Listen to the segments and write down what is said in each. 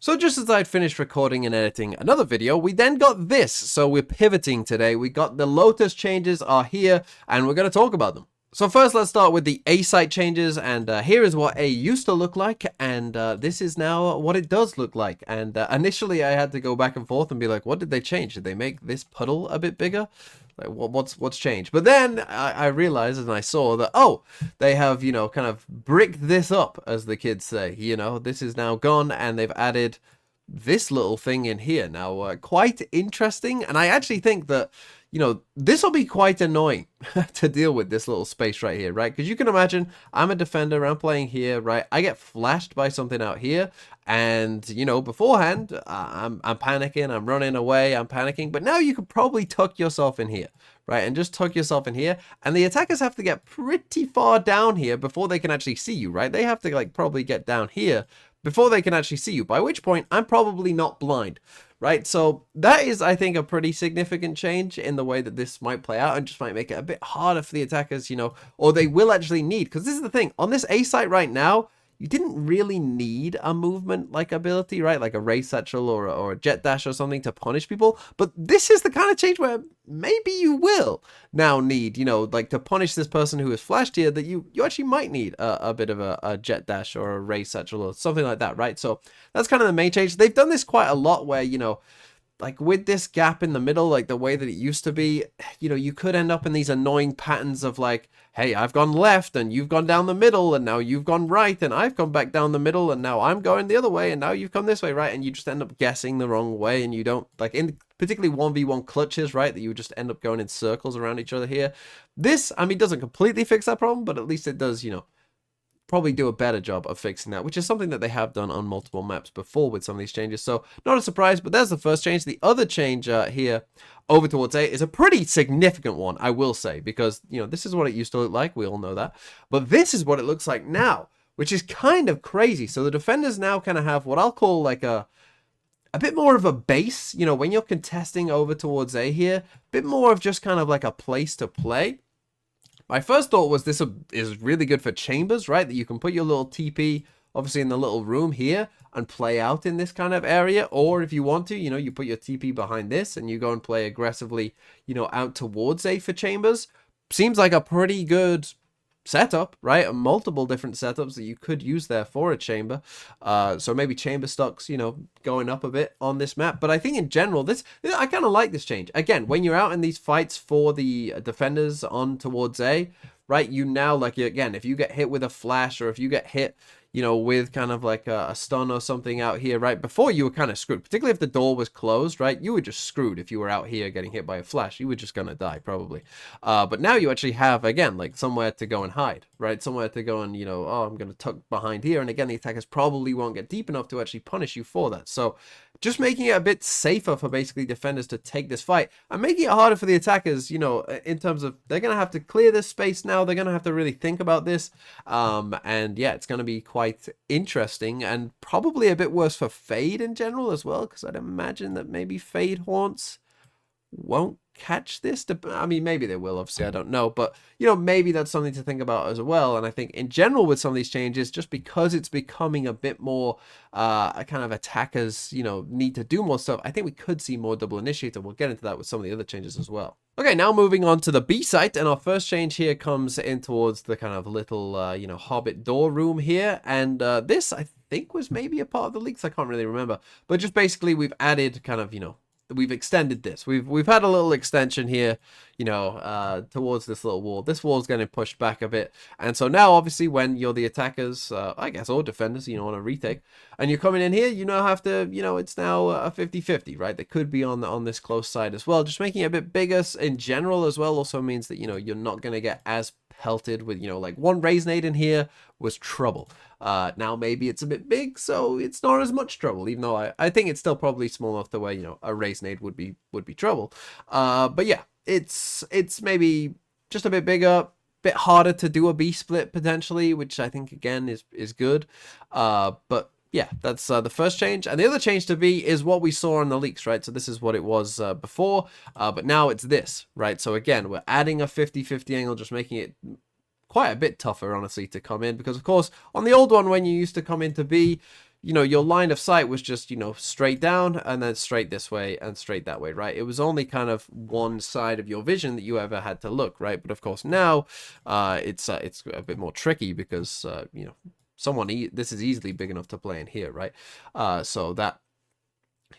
So just as I'd finished recording and editing another video, we then got this. So we're pivoting today. We got the Lotus changes are here, and we're going to talk about them. So first, let's start with the A site changes, and here is what A used to look like, and this is now what it does look like. And initially, I had to go back and forth and be like, what did they change? Did they make this puddle a bit bigger? Like, what's changed? But then I realized and I saw that, oh, they have, you know, kind of bricked this up, as the kids say. You know, this is now gone, and they've added this little thing in here. Now, quite interesting, and I actually think that, you know, this will be quite annoying to deal with, this little space right here, right? Because you can imagine, I'm a defender, I'm playing here, right? I get flashed by something out here, and, you know, beforehand, I'm panicking, I'm running away, I'm panicking, but now you could probably tuck yourself in here, right? And just tuck yourself in here, and the attackers have to get pretty far down here before they can actually see you, right? They have to, like, probably get down here before they can actually see you, by which point I'm probably not blind, right? So that is, I think, a pretty significant change in the way that this might play out, and just might make it a bit harder for the attackers, you know, or they will actually need, because this is the thing, on this A site right now, you didn't really need a movement like ability, right? Like a ray satchel or a jet dash or something to punish people. But this is the kind of change where maybe you will now need, you know, like to punish this person who is flashed here, that you actually might need a bit of a jet dash or a ray satchel or something like that, right? So that's kind of the main change. They've done this quite a lot where, you know, like with this gap in the middle, like the way that it used to be, you know, you could end up in these annoying patterns of like, hey, I've gone left and you've gone down the middle, and now you've gone right and I've gone back down the middle, and now I'm going the other way and now you've come this way, right? And you just end up guessing the wrong way, and you don't, like in particularly 1v1 clutches, right, that you just end up going in circles around each other here. This, I mean, doesn't completely fix that problem, but at least it does, you know, probably do a better job of fixing that, which is something that they have done on multiple maps before with some of these changes. So not a surprise, but there's the first change. The other change here over towards A is a pretty significant one, I will say, because, you know, this is what it used to look like. We all know that. But this is what it looks like now, which is kind of crazy. So the defenders now kind of have what I'll call like a bit more of a base, you know, when you're contesting over towards A here, a bit more of just kind of like a place to play. My first thought was this is really good for chambers, right? That you can put your little TP, obviously, in the little room here and play out in this kind of area. Or if you want to, you know, you put your TP behind this and you go and play aggressively, you know, out towards A for chambers. Seems like a pretty good setup, right? Multiple different setups that you could use there for a chamber. So maybe chamber stocks, you know, going up a bit on this map. But I think in general, this, I kind of like this change. Again, when you're out in these fights for the defenders on towards A, right, you now, like, again, if you get hit with a flash, or if you get hit, you know, with kind of like a stun or something out here, right? Before, you were kind of screwed, particularly if the door was closed, right? You were just screwed if you were out here getting hit by a flash. You were just gonna die, probably. But now you actually have, again, like somewhere to go and hide, right? Somewhere to go and, you know, oh, I'm gonna tuck behind here. And again, the attackers probably won't get deep enough to actually punish you for that. So just making it a bit safer for basically defenders to take this fight, and making it harder for the attackers, you know, in terms of they're going to have to clear this space now. They're going to have to really think about this. And yeah, it's going to be quite interesting, and probably a bit worse for Fade in general as well, because I'd imagine that maybe Fade Haunts won't catch this. I mean, maybe they will, obviously, I don't know, but, you know, maybe that's something to think about as well. And I think in general with some of these changes, just because it's becoming a bit more kind of attackers, you know, need to do more stuff, I think we could see more double initiator. We'll get into that with some of the other changes as well. Okay, now moving on to the B site, and our first change here comes in towards the kind of little, you know, hobbit door room here. And this, I think, was maybe a part of the leaks. I can't really remember, but just basically we've added kind of, you know, we've extended this. We've had a little extension here, you know, towards this little wall. This wall's getting pushed back a bit, and so now obviously when you're the attackers, I guess, or defenders, you know, on a retake, and you're coming in here, you now have to, you know, it's now a 50-50, right? They could be on this close side as well. Just making it a bit bigger in general as well also means that, you know, you're not going to get as pelted with, you know, like one raise nade in here was trouble. Now maybe it's a bit big, so it's not as much trouble, even though I think it's still probably small enough the way, you know, a raise nade would be trouble. But yeah, it's maybe just a bit bigger, bit harder to do a B split potentially, which I think again is good. But yeah, that's the first change. And the other change to B is what we saw in the leaks, right? So this is what it was before, but now it's this, right? So again, we're adding a 50-50 angle, just making it quite a bit tougher, honestly, to come in, because of course on the old one, when you used to come into B, you know, your line of sight was just, you know, straight down and then straight this way and straight that way, right? It was only kind of one side of your vision that you ever had to look, right? But of course now it's a bit more tricky because, you know, this is easily big enough to play in here, right? So that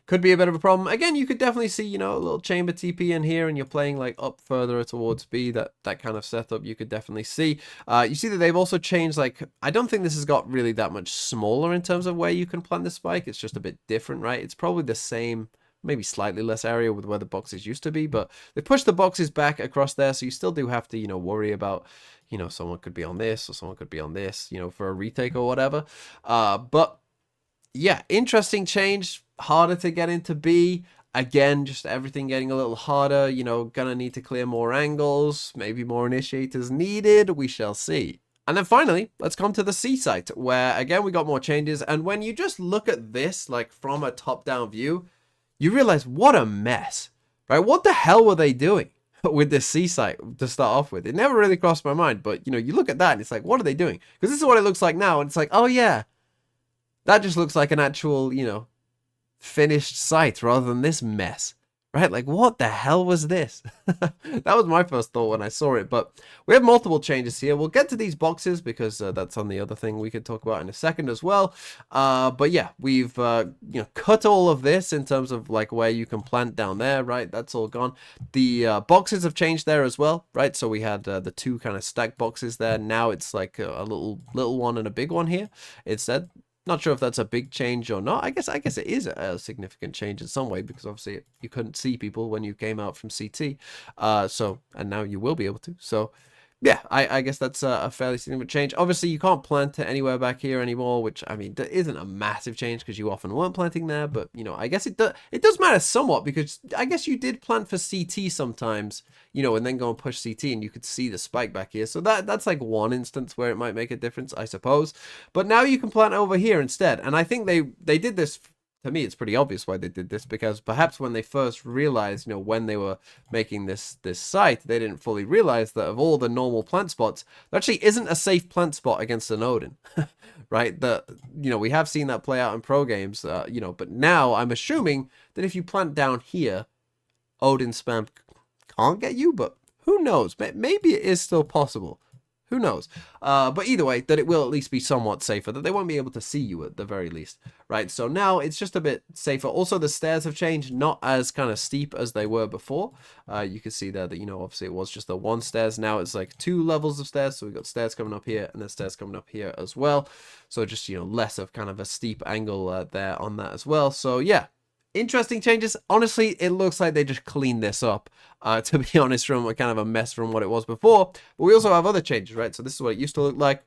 could be a bit of a problem. Again, you could definitely see, you know, a little chamber TP in here and you're playing like up further towards B, that kind of setup you could definitely see. You see that they've also changed, like, I don't think this has got really that much smaller in terms of where you can plant the spike. It's just a bit different, right? It's probably the same, maybe slightly less area with where the boxes used to be, but they pushed the boxes back across there, so you still do have to, you know, worry about, you know, someone could be on this or someone could be on this, you know, for a retake or whatever. But yeah, interesting change. Harder to get into B. Again, just everything getting a little harder. You know, gonna need to clear more angles. Maybe more initiators needed. We shall see. And then finally, let's come to the C site, where again, we got more changes. And when you just look at this, like from a top-down view, you realize what a mess, right? What the hell were they doing with this C site to start off with? It never really crossed my mind, but you know, you look at that and it's like, what are they doing? Because this is what it looks like now. And it's like, oh yeah, that just looks like an actual, you know, finished site rather than this mess, right? Like, what the hell was this? That was my first thought when I saw it, but we have multiple changes here. We'll get to these boxes because that's on the other thing we could talk about in a second as well. But yeah, we've, you know, cut all of this in terms of like where you can plant down there, right? That's all gone. The boxes have changed there as well, right? So we had the two kind of stacked boxes there. Now it's like a little one and a big one here instead. Not sure if that's a big change or not. I guess it is a significant change in some way because obviously you couldn't see people when you came out from CT. And now you will be able to. So yeah, I guess that's a fairly significant change. Obviously, you can't plant it anywhere back here anymore, which, I mean, that isn't a massive change because you often weren't planting there. But, you know, I guess it does matter somewhat because I guess you did plant for CT sometimes, you know, and then go and push CT and you could see the spike back here. So that's like one instance where it might make a difference, I suppose. But now you can plant over here instead. And I think they did this. To me, it's pretty obvious why they did this, because perhaps when they first realized, you know, when they were making this site, they didn't fully realize that of all the normal plant spots, there actually isn't a safe plant spot against an Odin, right? You know, we have seen that play out in pro games, you know, but now I'm assuming that if you plant down here, Odin spam can't get you, but who knows? Maybe it is still possible. Who knows? But either way, that it will at least be somewhat safer, that they won't be able to see you at the very least, right? So now it's just a bit safer. Also, the stairs have changed, not as kind of steep as they were before. You can see there that, you know, obviously it was just the one stairs. Now it's like 2 levels of stairs. So we've got stairs coming up here and then stairs coming up here as well. So just, you know, less of kind of a steep angle there on that as well. So yeah. Interesting changes. Honestly, it looks like they just cleaned this up, to be honest, from a kind of a mess from what it was before. But we also have other changes, right? So this is what it used to look like.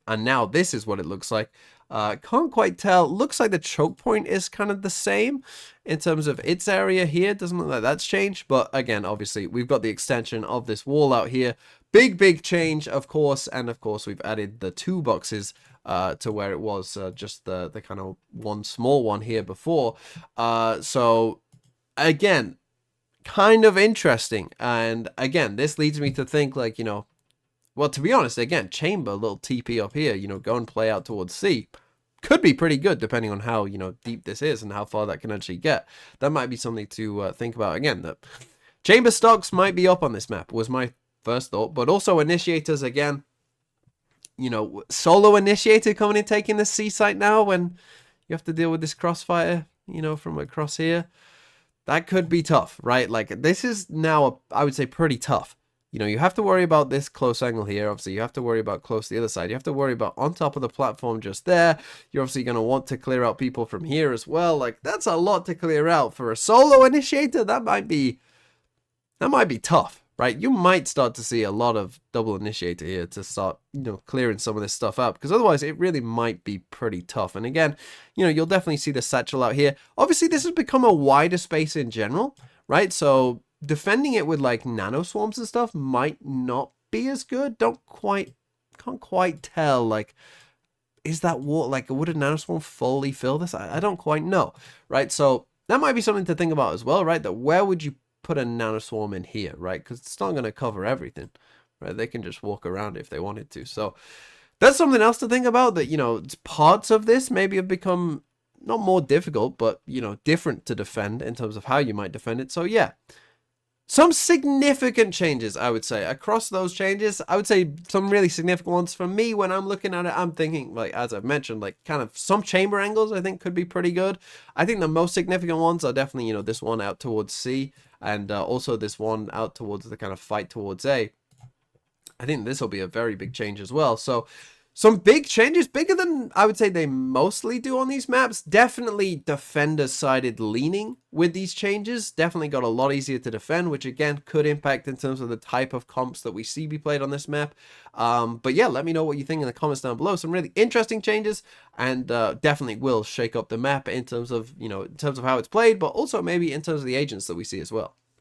And now this is what it looks like. Can't quite tell. Looks like the choke point is kind of the same in terms of its area here. Doesn't look like that's changed. But again, obviously, we've got the extension of this wall out here. Big change, of course. And of course, we've added the 2 boxes to where it was just the kind of one small one here before. So again, kind of interesting. And again, this leads me to think, like, you know, well, to be honest, again, chamber, little TP up here, you know, go and play out towards C. Could be pretty good depending on how, you know, deep this is and how far that can actually get. That might be something to think about. Again, that chamber stocks might be up on this map was my first thought. But also initiators, again, you know, solo initiator coming in taking the C site now when you have to deal with this crossfire, you know, from across here. That could be tough, right? Like, this is now, I would say, pretty tough. You know, you have to worry about this close angle here. Obviously, you have to worry about close to the other side. You have to worry about on top of the platform just there. You're obviously going to want to clear out people from here as well. Like, that's a lot to clear out. For a solo initiator, that might be tough, right? You might start to see a lot of double initiator here to start, you know, clearing some of this stuff out, because otherwise it really might be pretty tough. And again, you know, you'll definitely see the satchel out here. Obviously, this has become a wider space in general, right? So defending it with like nano swarms and stuff might not be as good. Can't quite tell, like, is that what, like, would a nano swarm fully fill this? I don't quite know, right? So that might be something to think about as well, right? That where would you put a nano swarm in here, right? Because it's not going to cover everything, right? They can just walk around if they wanted to. So That's something else to think about, that, you know, parts of this maybe have become not more difficult, but, you know, different to defend in terms of how you might defend it. So yeah, some significant changes, I would say. Across those changes, I would say some really significant ones. For me, when I'm looking at it, I'm thinking, like, as I've mentioned, like, kind of some chamber angles I think could be pretty good. I think the most significant ones are definitely, you know, this one out towards C, and also this one out towards the kind of fight towards A. I think this will be a very big change as well. So some big changes, bigger than I would say they mostly do on these maps. Definitely defender-sided leaning with these changes. Definitely got a lot easier to defend, which again could impact in terms of the type of comps that we see be played on this map. But yeah, let me know what you think in the comments down below. Some really interesting changes, and definitely will shake up the map in terms of, you know, in terms of how it's played, but also maybe in terms of the agents that we see as well.